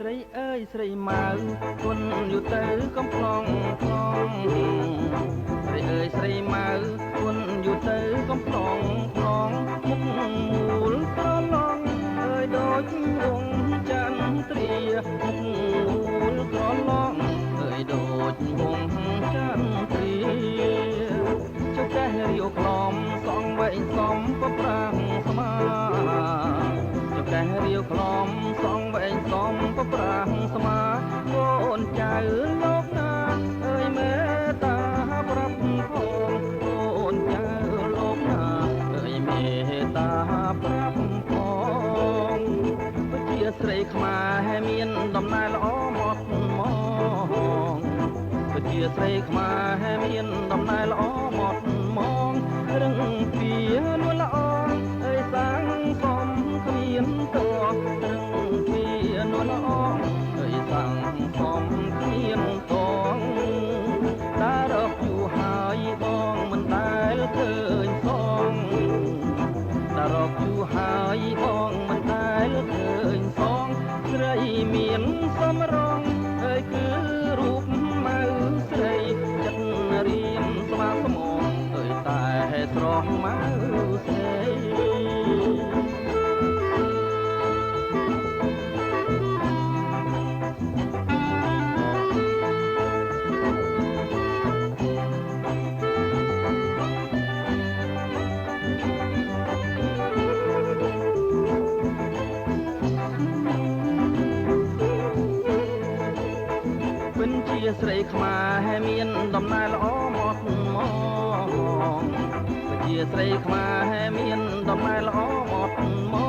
រីអើយស្រីម៉ៅគុណយូរទៅកំប្លង់ប្លង់ស្រីអើយស្រីម៉ៅគុណយូរទៅកំប្លង់ប្លង់មុខមូលក្រឡងអើយដូចវងចន្ទ្រាមុខមូលក្រឡងអើយដូចវងចន្ទ្រាចុះចេះរាវក្លំសងវែងសំប្រប្រាំងស្មាចុះចេះរាវក្លំសងវែងសំប្រប្រាំងស្មាកូនចៅលោកណាអើយមេតាប្រាប់ផងកូនចៅលោកណាអើយមេតាប្រាប់ផងវិជាស្រីខ្មែរមានដំណើរល្អមកមកវិជាស្រីខ្មែរមានដំណើរល្អមកមករឹងពីលួល្អអើយសាំងសំគ្មានតរឹងពីលួល្អអើយសាំងសំគ្មានតតារកយូរហើយបងមិនដែលឃើញសងតារកយូរហើយបងមិនដែលឃើញសងស្រីមានសំរងអើយគឺរូបម៉ៅស្រីចិត្តរៀមស្មាស្មងអើយតែស្រស់ម៉ៅស្រីពិនជាស្រីខ្មែរមានដំណើរល្អមកមកជាស្រីខ្មែរមានដំណើរល្អមកមក